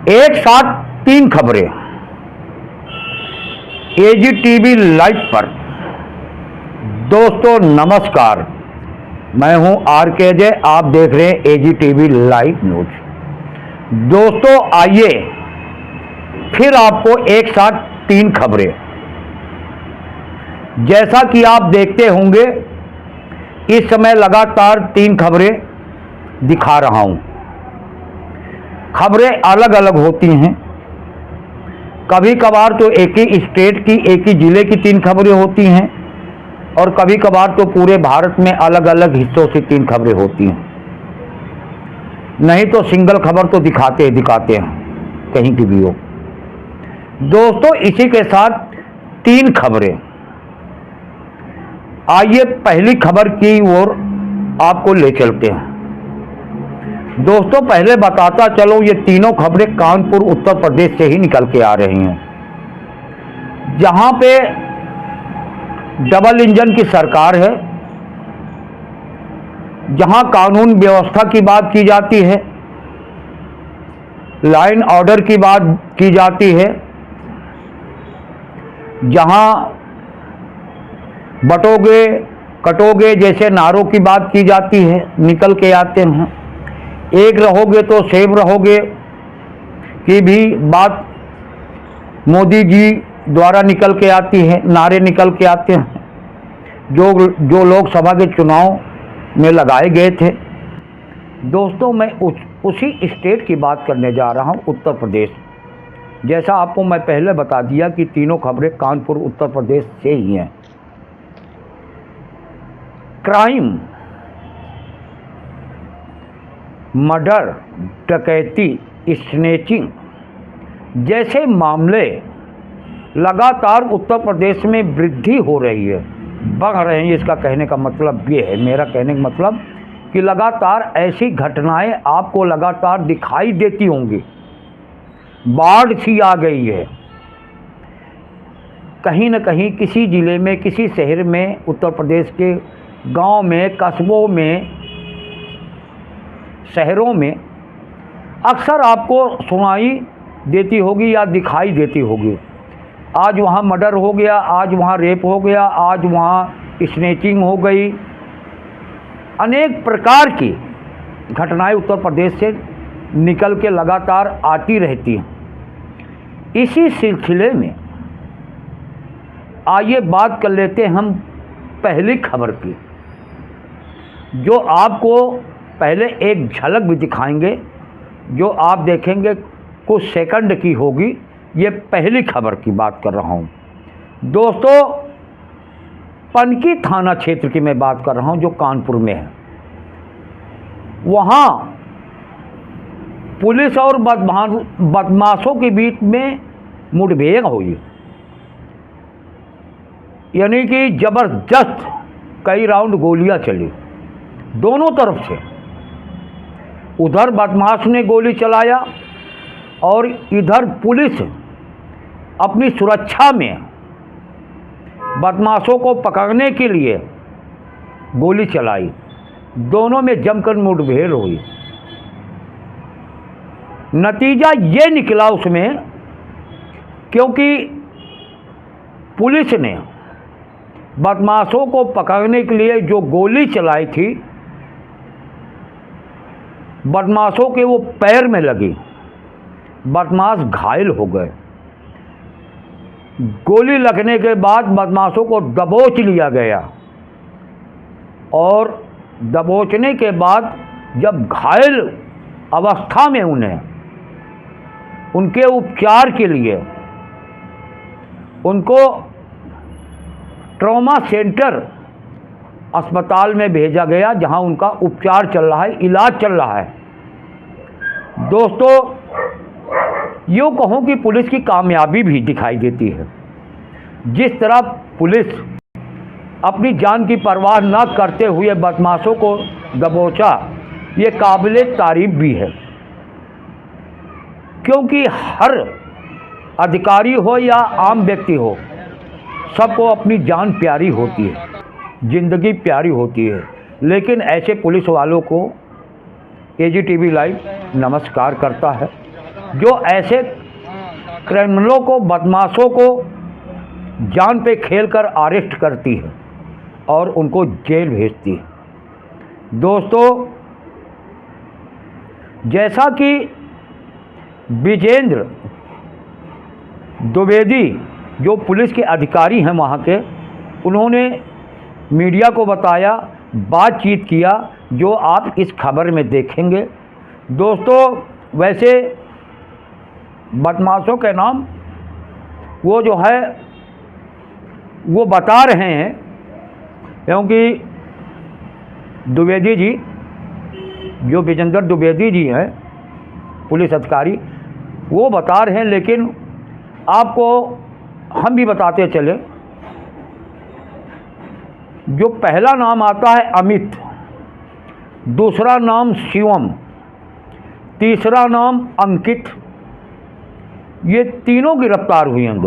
एक साथ तीन खबरें एजीटीवी लाइव पर। दोस्तों नमस्कार, मैं हूं आरके जय, आप देख रहे हैं एजीटीवी लाइव न्यूज। दोस्तों आइए फिर आपको एक साथ तीन खबरें, जैसा कि आप देखते होंगे इस समय लगातार तीन खबरें दिखा रहा हूं। खबरें अलग अलग होती हैं, कभी कभार तो एक ही स्टेट की, एक ही जिले की तीन खबरें होती हैं और कभी कभार तो पूरे भारत में अलग अलग हिस्सों से तीन खबरें होती हैं। नहीं तो सिंगल खबर तो दिखाते हैं कहीं की भी हो। दोस्तों इसी के साथ तीन खबरें। आइए पहली खबर की ओर आपको ले चलते हैं। दोस्तों पहले बताता चलो, ये तीनों खबरें कानपुर उत्तर प्रदेश से ही निकल के आ रही हैं, जहां पे डबल इंजन की सरकार है, जहां कानून व्यवस्था की बात की जाती है, लाइन ऑर्डर की बात की जाती है, जहां बटोगे कटोगे जैसे नारों की बात की जाती है, निकल के आते हैं। एक रहोगे तो सेब रहोगे की भी बात मोदी जी द्वारा निकल के आती है, नारे निकल के आते हैं जो लोकसभा के चुनाव में लगाए गए थे। दोस्तों मैं उसी स्टेट की बात करने जा रहा हूं, उत्तर प्रदेश। जैसा आपको मैं पहले बता दिया कि तीनों खबरें कानपुर उत्तर प्रदेश से ही हैं। क्राइम, मर्डर, डकैती, स्नैचिंग जैसे मामले लगातार उत्तर प्रदेश में वृद्धि हो रही है, बढ़ रहे हैं। इसका कहने का मतलब ये है, मेरा कहने का मतलब कि लगातार ऐसी घटनाएं आपको लगातार दिखाई देती होंगी। बाढ़ सी आ गई है कहीं न कहीं, किसी ज़िले में, किसी शहर में, उत्तर प्रदेश के गांव में, कस्बों में, शहरों में अक्सर आपको सुनाई देती होगी या दिखाई देती होगी। आज वहाँ मर्डर हो गया, आज वहाँ रेप हो गया, आज वहाँ स्नैचिंग हो गई। अनेक प्रकार की घटनाएं उत्तर प्रदेश से निकल के लगातार आती रहती हैं। इसी सिलसिले में आइए बात कर लेते हैं हम पहली खबर की, जो आपको पहले एक झलक भी दिखाएंगे, जो आप देखेंगे कुछ सेकंड की होगी। ये पहली खबर की बात कर रहा हूँ। दोस्तों पनकी थाना क्षेत्र की मैं बात कर रहा हूँ, जो कानपुर में है। वहाँ पुलिस और बदमाशों के बीच में मुठभेड़ हुई, यानी कि जबरदस्त कई राउंड गोलियां चली दोनों तरफ से। उधर बदमाश ने गोली चलाया और इधर पुलिस अपनी सुरक्षा में बदमाशों को पकड़ने के लिए गोली चलाई। दोनों में जमकर मुठभेड़ हुई। नतीजा ये निकला उसमें, क्योंकि पुलिस ने बदमाशों को पकड़ने के लिए जो गोली चलाई थी, बदमाशों के वो पैर में लगी, बदमाश घायल हो गए। गोली लगने के बाद बदमाशों को दबोच लिया गया और दबोचने के बाद जब घायल अवस्था में उन्हें उनके उपचार के लिए उनको ट्रॉमा सेंटर अस्पताल में भेजा गया, जहां उनका उपचार चल रहा है, इलाज चल रहा है। दोस्तों यूँ कहूँ कि पुलिस की कामयाबी भी दिखाई देती है। जिस तरह पुलिस अपनी जान की परवाह न करते हुए बदमाशों को दबोचा, ये काबिले तारीफ भी है, क्योंकि हर अधिकारी हो या आम व्यक्ति हो, सबको अपनी जान प्यारी होती है, ज़िंदगी प्यारी होती है। लेकिन ऐसे पुलिस वालों को एजीटीवी लाइव नमस्कार करता है। जो ऐसे क्रिमिनलों को, बदमाशों को जान पे खेलकर अरेस्ट करती है और उनको जेल भेजती है। दोस्तों, जैसा कि विजेंद्र द्विवेदी जो पुलिस के अधिकारी हैं वहाँ के, उन्होंने मीडिया को बताया, बातचीत किया, जो आप इस खबर में देखेंगे। दोस्तों, वैसे बदमाशों के नाम वो जो है वो बता रहे हैं, क्योंकि द्विवेदी जी, जो विजेंद्र द्विवेदी जी हैं पुलिस अधिकारी, वो बता रहे हैं, लेकिन आपको हम भी बताते चले। जो पहला नाम आता है अमित, दूसरा नाम शिवम, तीसरा नाम अंकित, ये तीनों गिरफ्तार हुए हैं।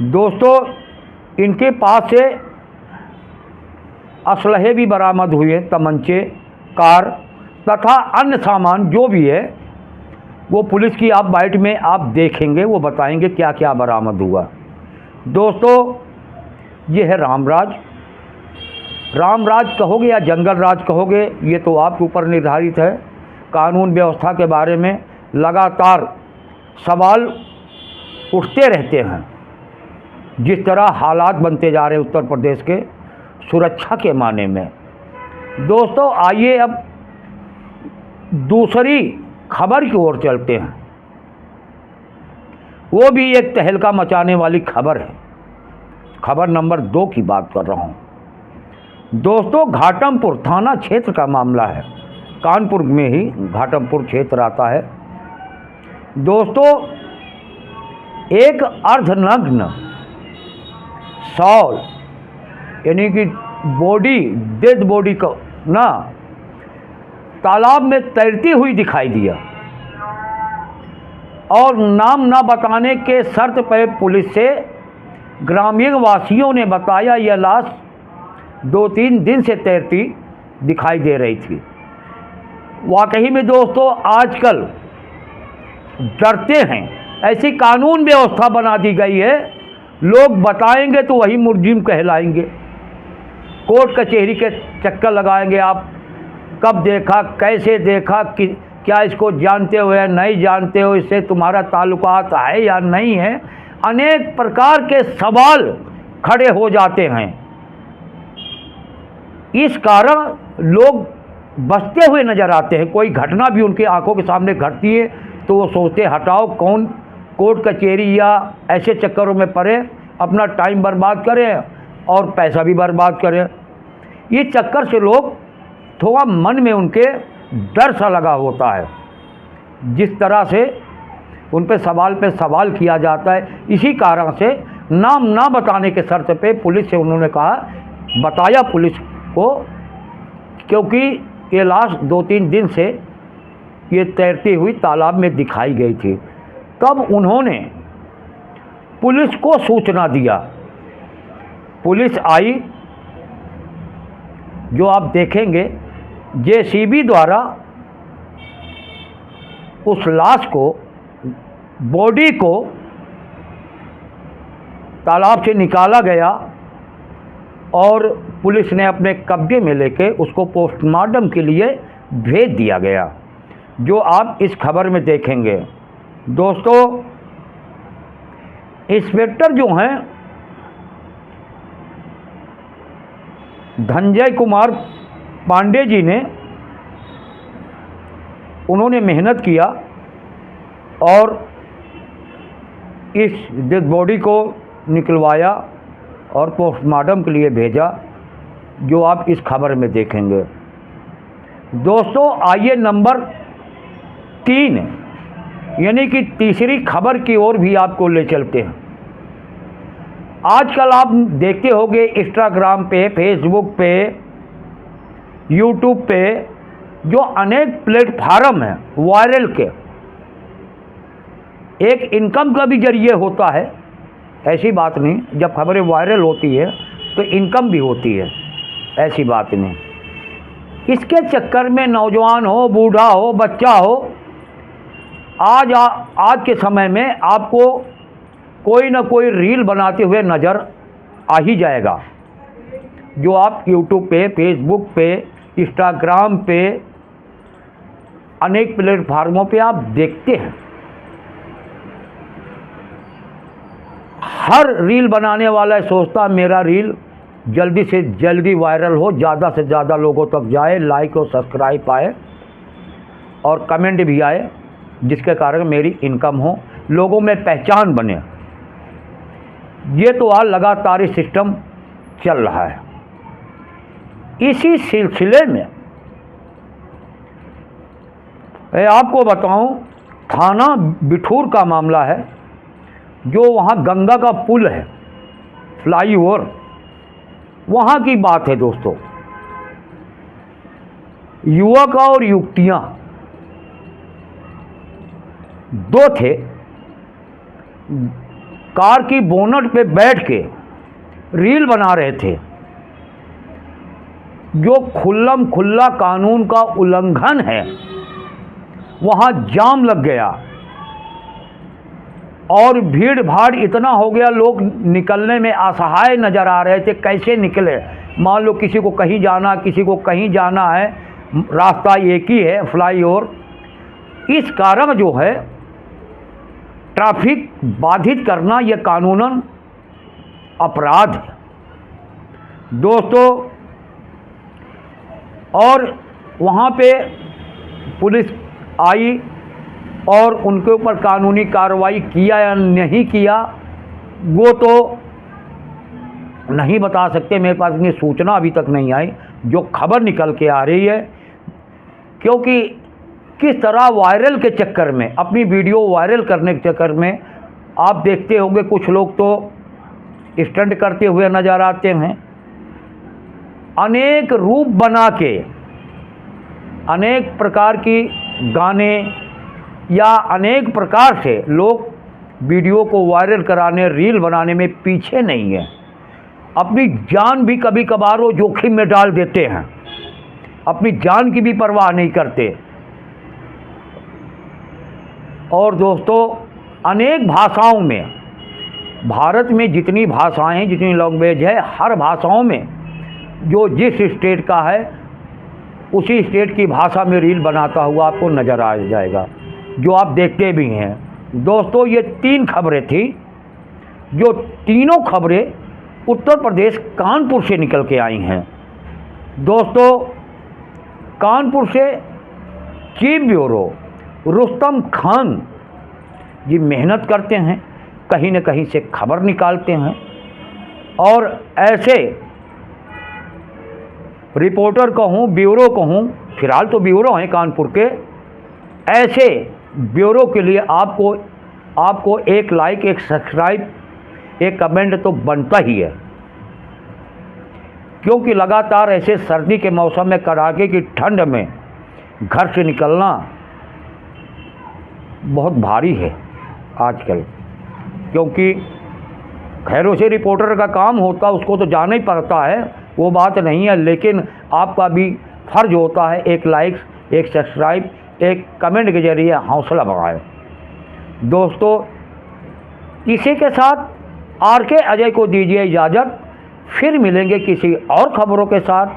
दोस्तों, इनके पास से असलहे भी बरामद हुए, तमंचे, कार तथा अन्य सामान जो भी है वो पुलिस की आप बाइट में आप देखेंगे, वो बताएंगे क्या क्या बरामद हुआ। दोस्तों, ये है रामराज। रामराज कहोगे या जंगल राज कहोगे, ये तो आपके ऊपर निर्धारित है। कानून व्यवस्था के बारे में लगातार सवाल उठते रहते हैं, जिस तरह हालात बनते जा रहे हैं उत्तर प्रदेश के सुरक्षा के माने में। दोस्तों, आइए अब दूसरी खबर की ओर चलते हैं। वो भी एक तहलका मचाने वाली खबर है। खबर नंबर 2 की बात कर रहा हूं। दोस्तों, घाटमपुर थाना क्षेत्र का मामला है। कानपुर में ही घाटमपुर क्षेत्र आता है। दोस्तों, एक अर्धनग्न शॉल, यानी कि बॉडी, डेड बॉडी को ना तालाब में तैरती हुई दिखाई दिया, और नाम ना बताने के शर्त पर पुलिस से ग्रामीण वासियों ने बताया यह लाश 2-3 दिन से तैरती दिखाई दे रही थी। वाकई में दोस्तों, आजकल डरते हैं, ऐसी कानून व्यवस्था बना दी गई है, लोग बताएंगे तो वही मुलजिम कहलाएंगे। कोर्ट कचहरी के चक्कर लगाएंगे, आप कब देखा, कैसे देखा, कि क्या इसको जानते हो या नहीं जानते हो, इससे तुम्हारा ताल्लुकात है या नहीं है, अनेक प्रकार के सवाल खड़े हो जाते हैं। इस कारण लोग बचते हुए नजर आते हैं। कोई घटना भी उनकी आंखों के सामने घटती है तो वो सोचते हटाओ, कौन कोर्ट कचहरी या ऐसे चक्करों में पड़े, अपना टाइम बर्बाद करें और पैसा भी बर्बाद करें। ये चक्कर से लोग थोड़ा मन में उनके डर सा लगा होता है। जिस तरह से उन पे सवाल किया जाता है, इसी कारण से नाम ना बताने के शर्त पे पुलिस से उन्होंने कहा, बताया पुलिस को, क्योंकि ये लाश 2-3 दिन से ये तैरती हुई तालाब में दिखाई गई थी। तब उन्होंने पुलिस को सूचना दिया। पुलिस आई, जो आप देखेंगे जेसीबी द्वारा उस लाश को, बॉडी को तालाब से निकाला गया और पुलिस ने अपने कब्जे में लेके उसको पोस्टमार्टम के लिए भेज दिया गया, जो आप इस खबर में देखेंगे। दोस्तों, इंस्पेक्टर जो हैं धनंजय कुमार पांडे जी ने, उन्होंने मेहनत किया और इस डेड बॉडी को निकलवाया और पोस्टमार्टम के लिए भेजा, जो आप इस खबर में देखेंगे। दोस्तों, आइए नंबर 3 यानी कि तीसरी खबर की ओर भी आपको ले चलते हैं। आजकल आप देखते होंगे इंस्टाग्राम पे, फेसबुक पे, यूट्यूब पे जो अनेक प्लेटफार्म हैं वायरल के, एक इनकम का भी जरिए होता है। ऐसी बात नहीं, जब खबरें वायरल होती है तो इनकम भी होती है, ऐसी बात नहीं। इसके चक्कर में नौजवान हो, बूढ़ा हो, बच्चा हो, आज के समय में आपको कोई ना कोई रील बनाते हुए नज़र आ ही जाएगा, जो आप यूट्यूब पे, फेसबुक पे, इंस्टाग्राम पे, अनेक प्लेटफार्मों पे आप देखते हैं। हर रील बनाने वाला सोचता मेरा रील जल्दी से जल्दी वायरल हो, ज़्यादा से ज़्यादा लोगों तक जाए, लाइक और सब्सक्राइब आए और कमेंट भी आए, जिसके कारण मेरी इनकम हो, लोगों में पहचान बने। ये तो आज लगातार ही सिस्टम चल रहा है। इसी सिलसिले में मैं आपको बताऊं, थाना बिठूर का मामला है, जो वहाँ गंगा का पुल है, फ्लाईओवर, वहाँ की बात है दोस्तों। युवक और युवतियाँ दो थे, कार की बोनट पे बैठ के रील बना रहे थे, जो खुल्लम खुल्ला कानून का उल्लंघन है। वहाँ जाम लग गया और भीड़ भाड़ इतना हो गया, लोग निकलने में असहाय नज़र आ रहे थे, कैसे निकले। मान लो किसी को कहीं जाना, किसी को कहीं जाना है, रास्ता एक ही है, फ्लाईओवर। इस कारण जो है ट्रैफिक बाधित करना यह कानूनन अपराध है दोस्तों। और वहाँ पे पुलिस आई और उनके ऊपर कानूनी कार्रवाई किया या नहीं किया, वो तो नहीं बता सकते, मेरे पास इतनी सूचना अभी तक नहीं आई। जो खबर निकल के आ रही है, क्योंकि किस तरह वायरल के चक्कर में, अपनी वीडियो वायरल करने के चक्कर में आप देखते होंगे कुछ लोग तो स्टंट करते हुए नज़र आते हैं। अनेक रूप बना के, अनेक प्रकार की गाने या अनेक प्रकार से लोग वीडियो को वायरल कराने, रील बनाने में पीछे नहीं है। अपनी जान भी कभी कभार वो जोखिम में डाल देते हैं, अपनी जान की भी परवाह नहीं करते। और दोस्तों, अनेक भाषाओं में, भारत में जितनी भाषाएं हैं, जितनी लैंग्वेज है, हर भाषाओं में जो जिस स्टेट का है उसी स्टेट की भाषा में रील बनाता हुआ आपको नज़र आ जाएगा, जो आप देखते भी हैं। दोस्तों, ये 3 खबरें थी, जो तीनों खबरें उत्तर प्रदेश कानपुर से निकल के आई हैं। दोस्तों, कानपुर से चीफ ब्यूरो रुस्तम खान जी मेहनत करते हैं, कहीं न कहीं से खबर निकालते हैं, और ऐसे रिपोर्टर कहूँ, ब्यूरो कहूँ, फिलहाल तो ब्यूरो हैं कानपुर के, ऐसे ब्यूरो के लिए आपको एक लाइक, एक सब्सक्राइब, एक कमेंट तो बनता ही है। क्योंकि लगातार ऐसे सर्दी के मौसम में, कड़ाके की ठंड में घर से निकलना बहुत भारी है आजकल। क्योंकि खैरों से रिपोर्टर का काम होता है, उसको तो जाना ही पड़ता है, वो बात नहीं है, लेकिन आपका भी फर्ज होता है एक लाइक, एक सब्सक्राइब, एक कमेंट के जरिए हौसला बढ़ाएं। दोस्तों, इसी के साथ आर.के. अजय को दीजिए इजाज़त, फिर मिलेंगे किसी और खबरों के साथ।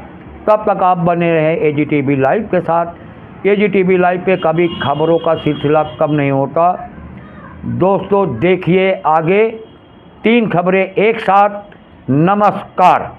तब तक आप बने रहें एजीटीवी लाइव के साथ। एजीटीवी लाइव पे कभी खबरों का सिलसिला कम नहीं होता। दोस्तों, देखिए आगे 3 खबरें एक साथ। नमस्कार।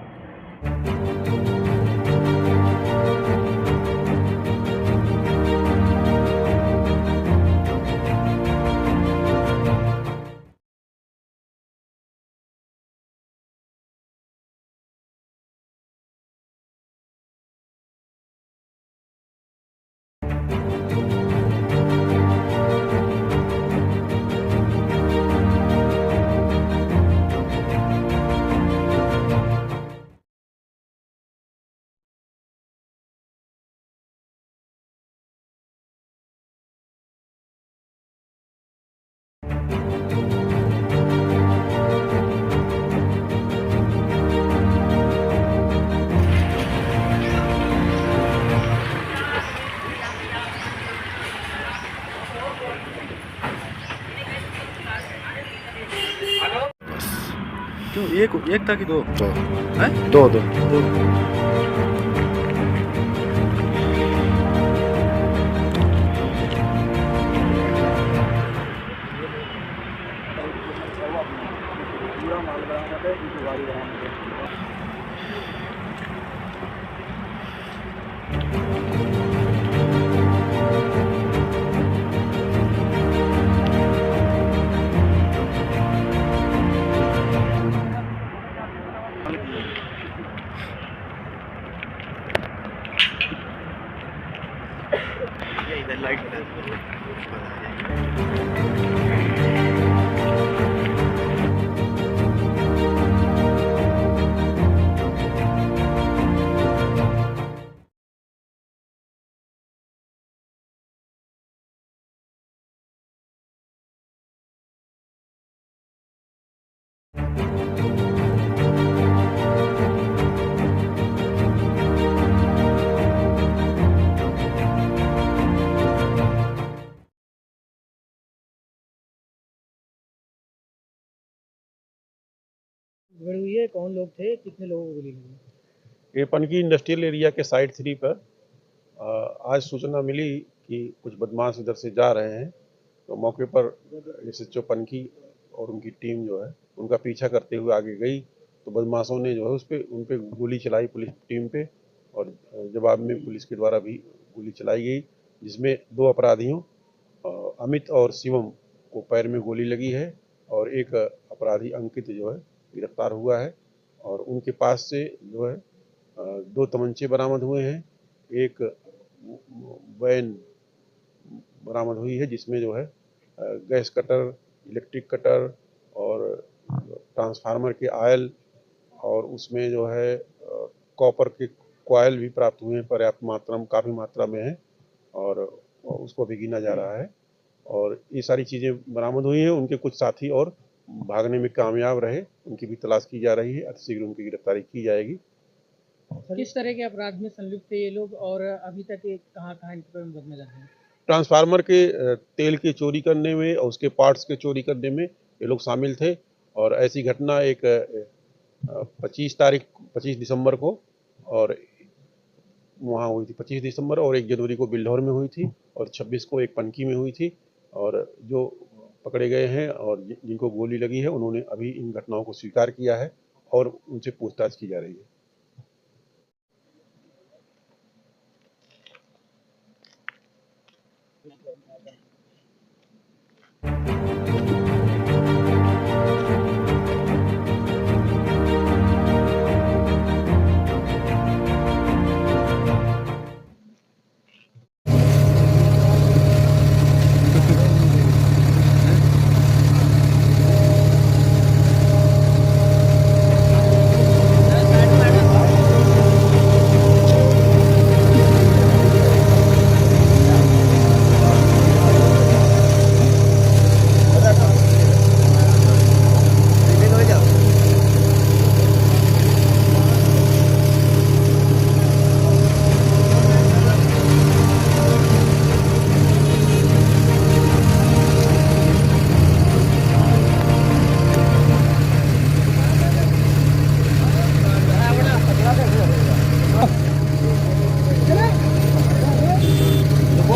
क्यों एक था कि दो? दो हैं? दो दो दो। इधर लाइट भीड़ हुई है, कौन लोग थे, कितने लोगों को गोली लगी? ये पनकी इंडस्ट्रियल एरिया के साइड 3 पर आज सूचना मिली कि कुछ बदमाश इधर से जा रहे हैं, तो मौके पर एसएचओ पनकी और उनकी टीम जो है उनका पीछा करते हुए आगे गई, तो बदमाशों ने जो है उन पे गोली चलाई पुलिस टीम पे, और जवाब में पुलिस के द्वारा भी गोली चलाई गई, जिसमें 2 अपराधियों अमित और शिवम को पैर में गोली लगी है, और एक अपराधी अंकित जो है गिरफ्तार हुआ है, और उनके पास से जो है 2 तमंचे बरामद हुए हैं, एक वैन बरामद हुई है जिसमें जो है गैस कटर, इलेक्ट्रिक कटर और ट्रांसफार्मर के आयल, और उसमें जो है कॉपर के कॉयल भी प्राप्त हुए हैं, पर्याप्त मात्रा में, काफ़ी मात्रा में है, और उसको भी गिना जा रहा है, और ये सारी चीज़ें बरामद हुई हैं। उनके कुछ साथी और भागने में कामयाब रहे, उनकी भी तलाश की जा रही है, अतिशीघ्र उनकी गिरफ्तारी की जाएगी। किस तरह के अपराध में संलिप्त है ये लोग, और अभी तक ये कहाँ इनके पर मुकदमे दर्ज हैं? ट्रांसफार्मर के तेल के चोरी करने में और उसके पार्ट्स के चोरी करने में ये लोग शामिल थे, और ऐसी घटना एक 25 दिसंबर को और वहाँ हुई थी, 25 दिसंबर, और 1 जनवरी को बिल्हौर में हुई थी, और 26 को एक पनकी में हुई थी, और जो पकड़े गए हैं और जिनको गोली लगी है उन्होंने अभी इन घटनाओं को स्वीकार किया है और उनसे पूछताछ की जा रही है।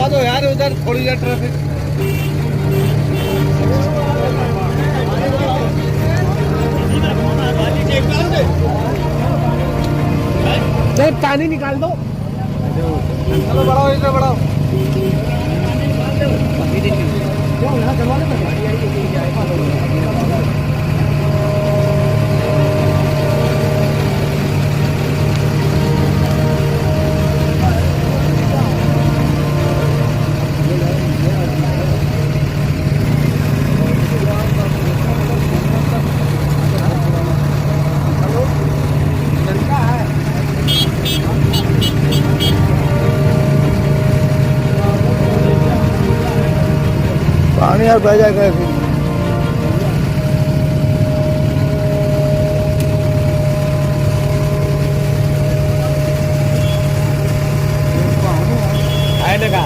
दो यार उधर थोड़ी देर ट्रैफिक। पानी निकाल दो, चलो बढ़ाओ, इधर बढ़ाओ। पानी यार बह जाएगा ऐसे। आएगा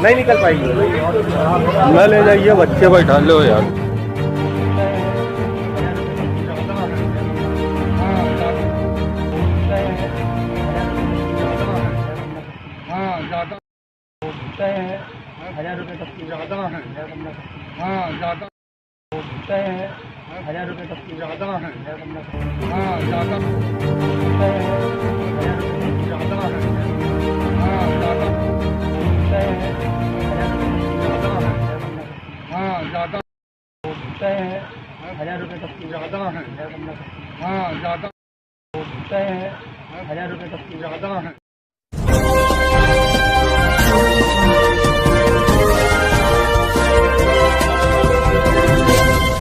नहीं निकल पाएगी। न ले जाइए, बच्चे बैठा लो यार। हाँ ज़्यादा 1000 रुपये तक की ज़्यादा है। हाँ ज़्यादा 1000 रुपये तक की ज़्यादा है। हाँ ज़्यादा 1000 रुपये तक की ज़्यादा है। हाँ ज़्यादा 1000 रुपये तक की ज़्यादा है। हाँ ज़्यादा 1000 रुपये तक की ज़्यादा है।